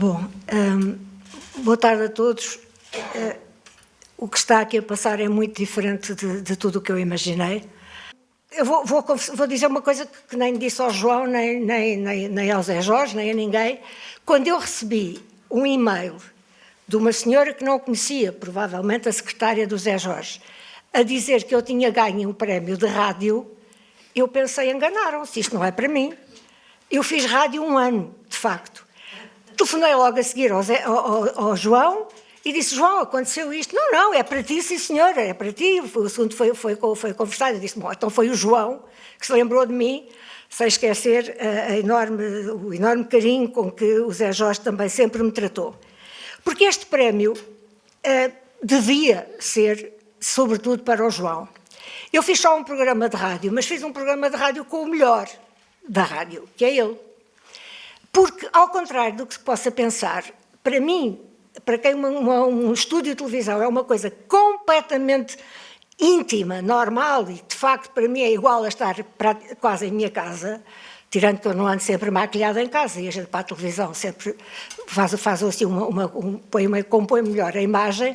Bom, boa tarde a todos. O que está aqui a passar é muito diferente de tudo o que eu imaginei. Eu vou dizer uma coisa que nem disse ao João, nem ao Zé Jorge, nem a ninguém. Quando eu recebi um e-mail de uma senhora que não conhecia, provavelmente a secretária do Zé Jorge, a dizer que eu tinha ganho um prémio de rádio, eu pensei, enganaram-se, isto não é para mim. Eu fiz rádio 1 ano, de facto. Telefonei logo a seguir ao João e disse, João, aconteceu isto. Não, é para ti, sim senhora, é para ti. O assunto foi conversado. Eu disse, bom, então foi o João que se lembrou de mim, sem esquecer o enorme carinho com que o Zé Jorge também sempre me tratou. Porque este prémio devia ser, sobretudo, para o João. Eu fiz só um programa de rádio, mas fiz um programa de rádio com o melhor da rádio, que é ele. Porque, ao contrário do que se possa pensar, para mim, para quem um estúdio de televisão é uma coisa completamente íntima, normal, e de facto para mim é igual a estar quase em minha casa, tirando que eu não ando sempre maquilhada em casa, e a gente para a televisão sempre faz assim compõe melhor a imagem,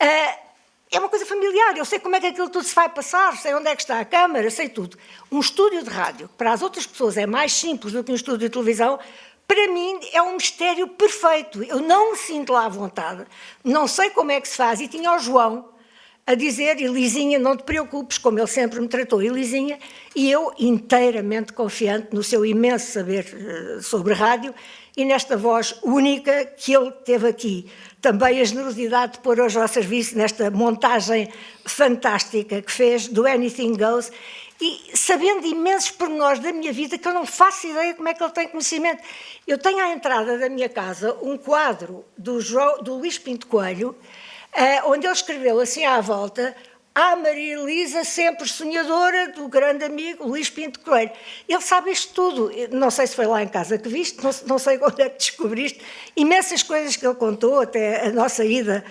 é uma coisa familiar, eu sei como é que aquilo tudo se vai passar, sei onde é que está a câmara, sei tudo. Um estúdio de rádio, que para as outras pessoas é mais simples do que um estúdio de televisão, para mim é um mistério perfeito. Eu não me sinto lá à vontade, não sei como é que se faz, e tinha o João a dizer, Elisinha, não te preocupes, como ele sempre me tratou, Elisinha, e eu inteiramente confiante no seu imenso saber sobre rádio e nesta voz única que ele teve aqui. Também a generosidade de pôr hoje ao serviço nesta montagem fantástica que fez do Anything Goes, e sabendo imensos pormenores da minha vida que eu não faço ideia como é que ele tem conhecimento. Eu tenho à entrada da minha casa um quadro do Luís Pinto Coelho, onde ele escreveu assim à volta, a Maria Elisa, sempre sonhadora do grande amigo Luís Pinto Coelho. Ele sabe isto tudo. Não sei se foi lá em casa que viste, não sei onde é que descobriste. Imensas coisas que ele contou, até a nossa ida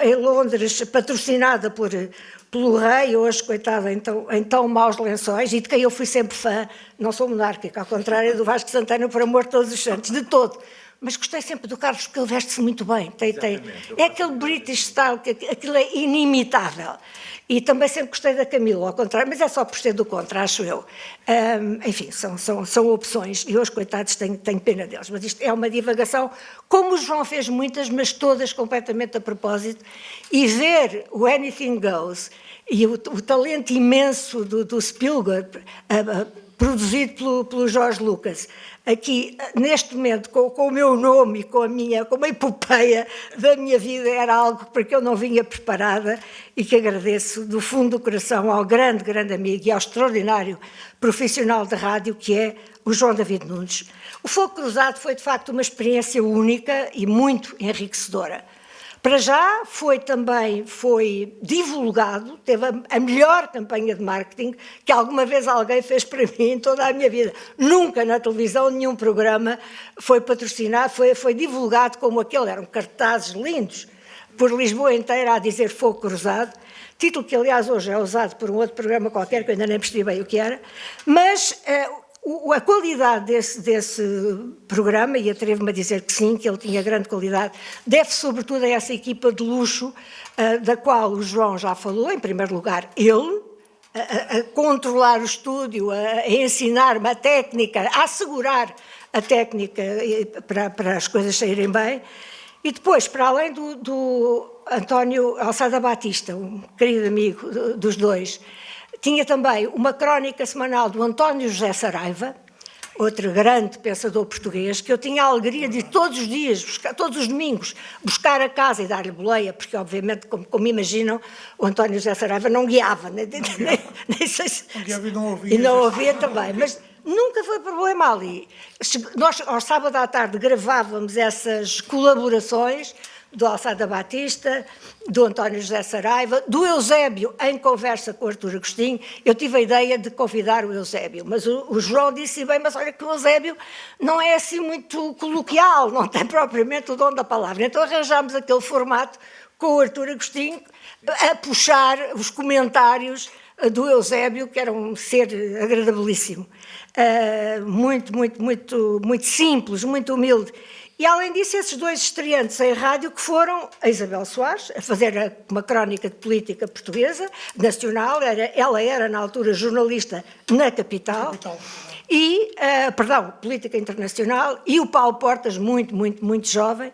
em Londres, patrocinada pelo rei, hoje, coitado, em tão maus lençóis, e de quem eu fui sempre fã. Não sou monárquica, ao contrário do Vasco Santana, por amor de todos os santos, de todo. Mas gostei sempre do Carlos, porque ele veste-se muito bem. É aquele British style, que aquilo é inimitável. E também sempre gostei da Camila, ao contrário, mas é só por ser do contra, acho eu. Enfim, são opções, e hoje, coitados, tenho pena deles. Mas isto é uma divagação, como o João fez muitas, mas todas completamente a propósito. E ver o Anything Goes e o talento imenso do Spielberg, produzido pelo George Lucas, aqui, neste momento, com o meu nome e com a epopeia da minha vida, era algo para que eu não vinha preparada e que agradeço do fundo do coração ao grande amigo e ao extraordinário profissional de rádio que é o João David Nunes. O Fogo Cruzado foi, de facto, uma experiência única e muito enriquecedora. Para já foi divulgado, teve a melhor campanha de marketing que alguma vez alguém fez para mim em toda a minha vida. Nunca na televisão nenhum programa foi patrocinado, foi divulgado como aquele, eram cartazes lindos por Lisboa inteira a dizer Fogo Cruzado, título que aliás hoje é usado por um outro programa qualquer que eu ainda nem percebi bem o que era, mas a qualidade desse programa, e atrevo-me a dizer que sim, que ele tinha grande qualidade, deve sobretudo a essa equipa de luxo, da qual o João já falou, em primeiro lugar, ele, a controlar o estúdio, a ensinar-me a técnica, a assegurar a técnica para as coisas saírem bem, e depois, para além do António Alçada Batista, um querido amigo dos dois, tinha também uma crónica semanal do António José Saraiva, outro grande pensador português, que eu tinha a alegria de todos os dias, todos os domingos, buscar a casa e dar-lhe boleia, porque obviamente, como imaginam, o António José Saraiva não guiava, nem sei se... E não ouvia também, mas nunca foi problema ali. Nós, ao sábado à tarde, gravávamos essas colaborações do Alçada Batista, do António José Saraiva, do Eusébio, em conversa com o Artur Agostinho. Eu tive a ideia de convidar o Eusébio, mas o João disse bem, mas olha que o Eusébio não é assim muito coloquial, não tem propriamente o dom da palavra. Então arranjámos aquele formato com o Artur Agostinho a puxar os comentários do Eusébio, que era um ser agradabilíssimo, muito simples, muito humilde. E, além disso, esses dois estreantes em rádio que foram a Isabel Soares, a fazer uma crónica de política portuguesa, nacional, ela era, na altura, jornalista na Capital, e, política internacional, e o Paulo Portas, muito jovem,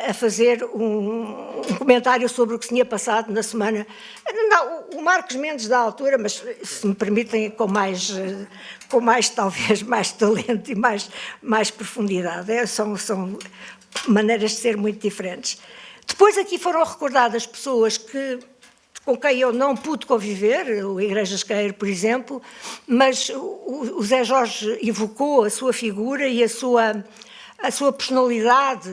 a fazer um comentário sobre o que se tinha passado na semana. Não, o Marcos Mendes da altura, mas, se me permitem, com mais talvez, mais talento e mais profundidade. São maneiras de ser muito diferentes. Depois aqui foram recordadas pessoas com quem eu não pude conviver, o Igrejas Queiro, por exemplo, mas o Zé Jorge evocou a sua figura e a sua personalidade,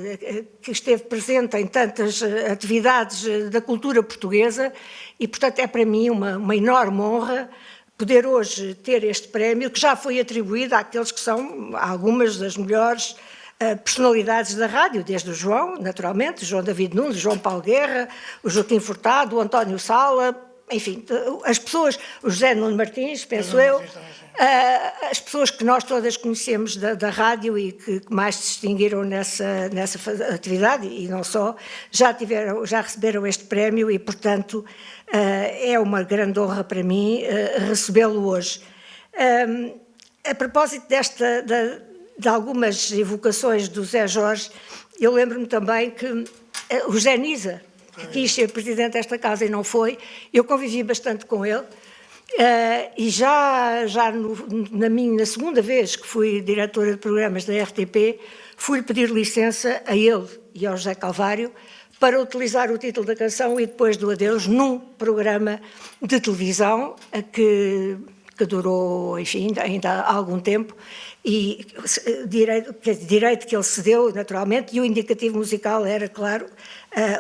que esteve presente em tantas atividades da cultura portuguesa, e, portanto, é para mim uma enorme honra poder hoje ter este prémio, que já foi atribuído àqueles que são algumas das melhores personalidades da rádio, desde o João, naturalmente, o João David Nunes, o João Paulo Guerra, o Joaquim Furtado, o António Sala, enfim, as pessoas, o José Nuno Martins, penso eu, as pessoas que nós todas conhecemos da rádio e que mais se distinguiram nessa atividade, e não só, já receberam este prémio, e, portanto, é uma grande honra para mim recebê-lo hoje. A propósito de algumas evocações do Zé Jorge, eu lembro-me também que o José Nisa, que quis ser presidente desta casa e não foi, eu convivi bastante com ele, e na segunda vez que fui diretora de programas da RTP, fui-lhe pedir licença a ele e ao José Calvário para utilizar o título da canção E Depois do Adeus num programa de televisão que durou, enfim, ainda há algum tempo, e direito que ele cedeu, naturalmente, e o indicativo musical era, claro,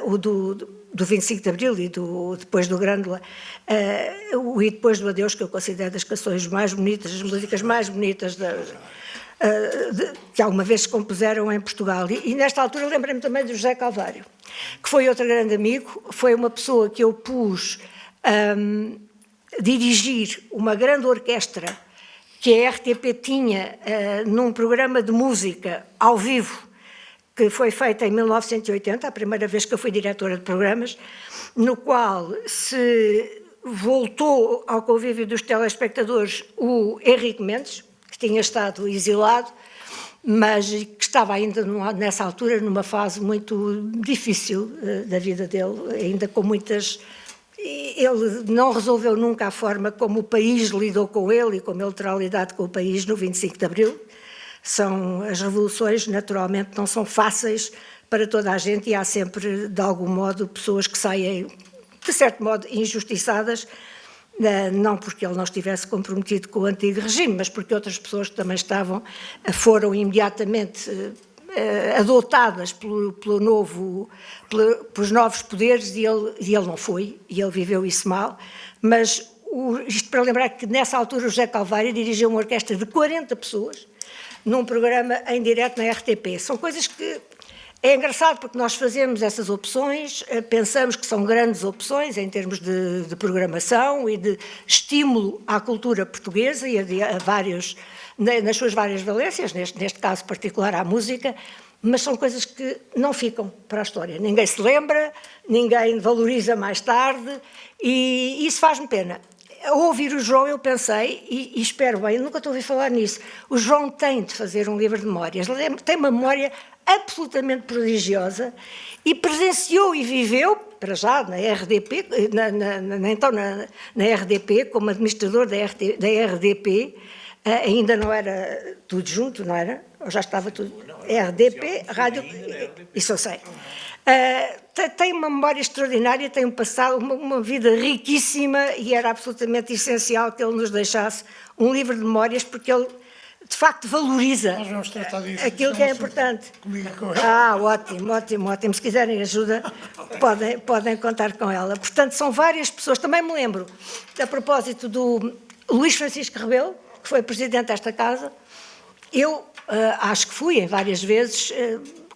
o do 25 de Abril e depois do Grândola, o E Depois do Adeus, que eu considero das canções mais bonitas, as músicas mais bonitas que alguma vez se compuseram em Portugal. E nesta altura lembrei-me também do José Calvário, que foi outro grande amigo, foi uma pessoa que eu pus dirigir uma grande orquestra que a RTP tinha num programa de música ao vivo, que foi feita em 1980, a primeira vez que eu fui diretora de programas, no qual se voltou ao convívio dos telespectadores o Henrique Mendes, que tinha estado exilado, mas que estava ainda nessa altura numa fase muito difícil da vida dele, ainda com muitas... Ele não resolveu nunca a forma como o país lidou com ele e como ele terá lidado com o país no 25 de Abril. As revoluções, naturalmente, não são fáceis para toda a gente, e há sempre, de algum modo, pessoas que saem, de certo modo, injustiçadas, não porque ele não estivesse comprometido com o antigo regime, mas porque outras pessoas que também foram imediatamente adotadas pelos novos poderes, e ele não foi, e ele viveu isso mal. Mas isto para lembrar que nessa altura o José Calvário dirigiu uma orquestra de 40 pessoas num programa em direto na RTP. São coisas que é engraçado, porque nós fazemos essas opções, pensamos que são grandes opções em termos de programação e de estímulo à cultura portuguesa e nas suas várias valências, neste caso particular à música, mas são coisas que não ficam para a história. Ninguém se lembra, ninguém valoriza mais tarde, e isso faz-me pena. Ao ouvir o João, eu pensei, e espero bem, eu nunca estou a ouvir falar nisso, o João tem de fazer um livro de memórias. Ele tem uma memória absolutamente prodigiosa e presenciou e viveu, para já, na RDP, na RDP, como administrador da RDP, ainda não era tudo junto, não era? Ou já estava tudo? RDP, rádio, isso eu sei. Tem uma memória extraordinária, tem um passado, uma vida riquíssima, e era absolutamente essencial que ele nos deixasse um livro de memórias, porque ele, de facto, valoriza aquilo que é importante. Ótimo. Se quiserem ajuda, podem contar com ela. Portanto, são várias pessoas. Também me lembro, a propósito do Luís Francisco Rebelo, que foi presidente desta casa. Eu acho que fui, em várias vezes,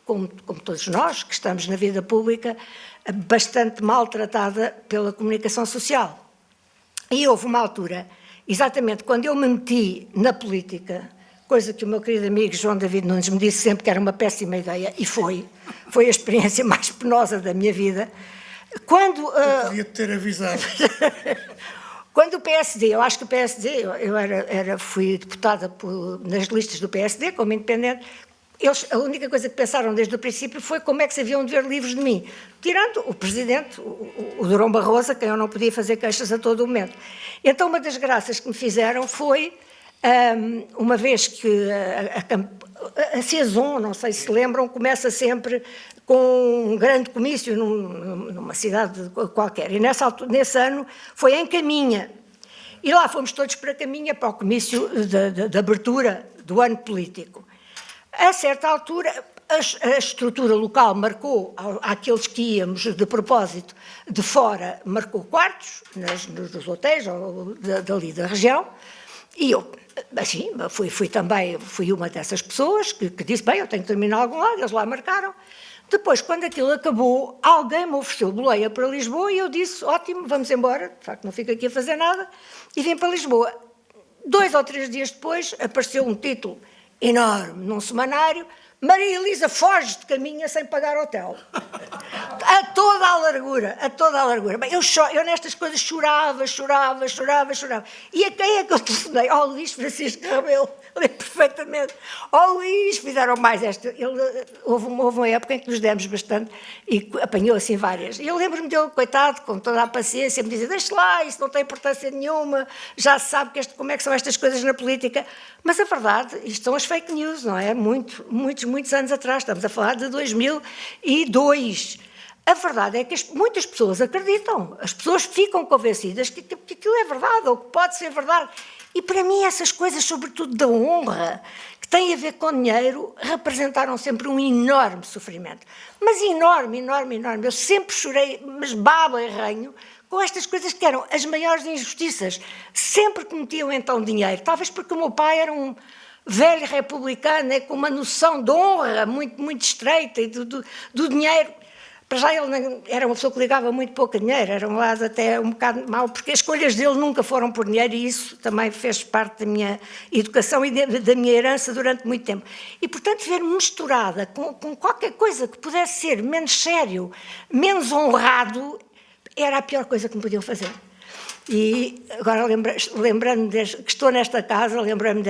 como todos nós que estamos na vida pública, bastante maltratada pela comunicação social. E houve uma altura, exatamente quando eu me meti na política, coisa que o meu querido amigo João David Nunes me disse sempre que era uma péssima ideia, e foi a experiência mais penosa da minha vida, quando... Eu podia ter avisado. Quando o PSD, eu acho que o PSD, fui deputada nas listas do PSD, como independente, a única coisa que pensaram desde o princípio foi como é que se haviam de ver livres de mim, tirando o presidente, o Durão Barroso, a quem eu não podia fazer queixas a todo o momento. Então, uma das graças que me fizeram foi, uma vez que a Saison, não sei se lembram, começa sempre com um grande comício numa cidade qualquer, e nesse ano foi em Caminha, e lá fomos todos para Caminha, para o comício de abertura do ano político. A certa altura, a estrutura local marcou, àqueles que íamos de propósito de fora, marcou quartos nos hotéis dali da região, e eu, assim, fui uma dessas pessoas que disse, bem, eu tenho que terminar algum lado, eles lá marcaram. Depois, quando aquilo acabou, alguém me ofereceu boleia para Lisboa e eu disse, ótimo, vamos embora, de facto não fico aqui a fazer nada, e vim para Lisboa. 2 ou 3 dias depois, apareceu um título enorme num semanário, Maria Elisa foge de Caminha sem pagar hotel. A toda a largura. Bem, eu nestas coisas chorava. E a quem é que eu telefonei? Ao Luís Francisco Rebelo, lembro perfeitamente. Ao Luís, fizeram mais esta. Houve uma época em que nos demos bastante e apanhou assim várias. E eu lembro-me dele, coitado, com toda a paciência, me dizia, deixa lá, isso não tem importância nenhuma, já se sabe como é que são estas coisas na política. Mas a verdade, isto são as fake news, não é? Muitos anos atrás, estamos a falar de 2002. A verdade é que muitas pessoas acreditam, as pessoas ficam convencidas que aquilo é verdade, ou que pode ser verdade. E para mim essas coisas, sobretudo da honra, que têm a ver com dinheiro, representaram sempre um enorme sofrimento. Mas enorme. Eu sempre chorei, mas baba e ranho, com estas coisas que eram as maiores injustiças. Sempre que metiam então dinheiro, talvez porque o meu pai era um velho republicano, com uma noção de honra muito estreita e do dinheiro. Para já ele era uma pessoa que ligava muito pouco a dinheiro, era um lado até um bocado mau, porque as escolhas dele nunca foram por dinheiro e isso também fez parte da minha educação e da minha herança durante muito tempo. E, portanto, ver misturada com qualquer coisa que pudesse ser menos sério, menos honrado, era a pior coisa que me podiam fazer. E agora, lembrando que estou nesta casa, lembrando-me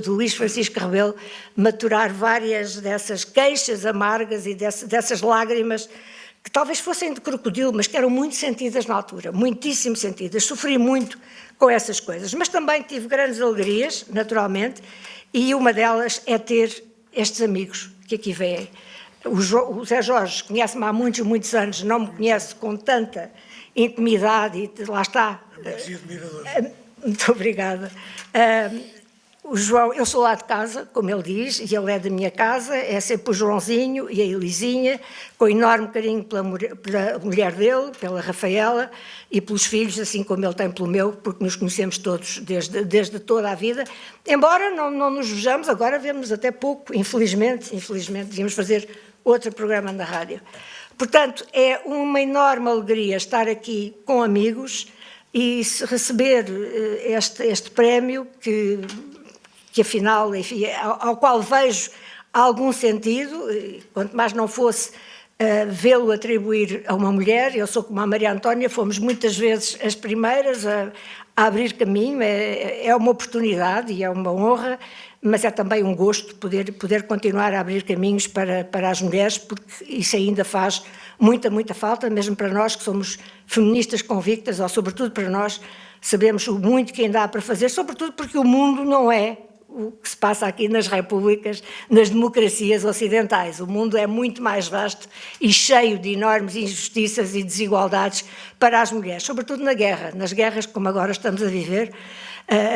do Luís Francisco Rebelo maturar várias dessas queixas amargas e dessas lágrimas que talvez fossem de crocodilo, mas que eram muito sentidas na altura, muitíssimo sentidas. Sofri muito com essas coisas, mas também tive grandes alegrias, naturalmente, e uma delas é ter estes amigos que aqui vêm. O Zé Jorge conhece-me há muitos anos, não me conhece com tanta intimidade e lá está. Muito obrigada. O João, eu sou lá de casa, como ele diz, e ele é da minha casa, é sempre o Joãozinho e a Elisinha, com enorme carinho pela mulher dele, pela Rafaela, e pelos filhos, assim como ele tem pelo meu, porque nos conhecemos todos desde toda a vida, embora não nos vejamos, agora vemos até pouco, infelizmente, devíamos fazer outro programa na rádio. Portanto, é uma enorme alegria estar aqui com amigos e receber este prémio que afinal, enfim, ao qual vejo algum sentido, quanto mais não fosse vê-lo atribuir a uma mulher. Eu sou como a Maria Antónia, fomos muitas vezes as primeiras a abrir caminho, é uma oportunidade e é uma honra, mas é também um gosto poder continuar a abrir caminhos para as mulheres, porque isso ainda faz muita falta, mesmo para nós que somos feministas convictas, ou sobretudo para nós, sabemos o muito que ainda há para fazer, sobretudo porque o mundo não é o que se passa aqui nas repúblicas, nas democracias ocidentais. O mundo é muito mais vasto e cheio de enormes injustiças e desigualdades para as mulheres, sobretudo nas guerras como agora estamos a viver,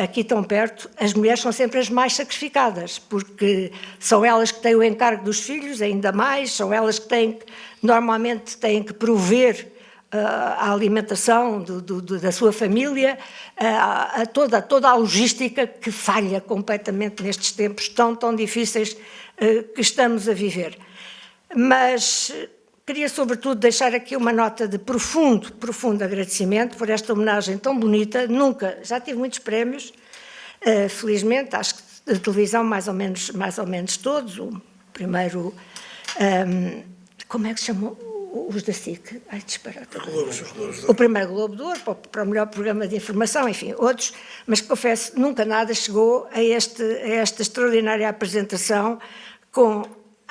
aqui tão perto. As mulheres são sempre as mais sacrificadas, porque são elas que têm o encargo dos filhos, ainda mais, são elas que normalmente têm que prover a alimentação da sua família, toda a logística que falha completamente nestes tempos tão difíceis que estamos a viver. Mas Queria, sobretudo, deixar aqui uma nota de profundo agradecimento por esta homenagem tão bonita. Nunca, já tive muitos prémios, felizmente, acho que de televisão mais ou menos todos. O primeiro, como é que se chamou? Os da SIC. Ai, disparate. O primeiro Globo de Ouro, para o melhor programa de informação, enfim, outros, mas confesso, nunca nada chegou a esta extraordinária apresentação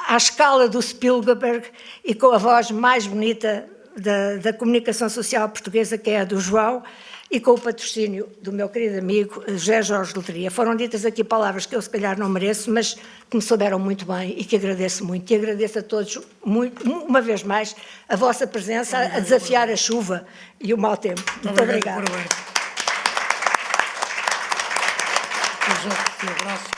à escala do Spielberg e com a voz mais bonita da comunicação social portuguesa, que é a do João, e com o patrocínio do meu querido amigo José Jorge Letria. Foram ditas aqui palavras que eu se calhar não mereço, mas que me souberam muito bem e que agradeço muito. E agradeço a todos, uma vez mais, a vossa presença a desafiar a chuva e o mau tempo. Muito obrigada. Projeto de abraço,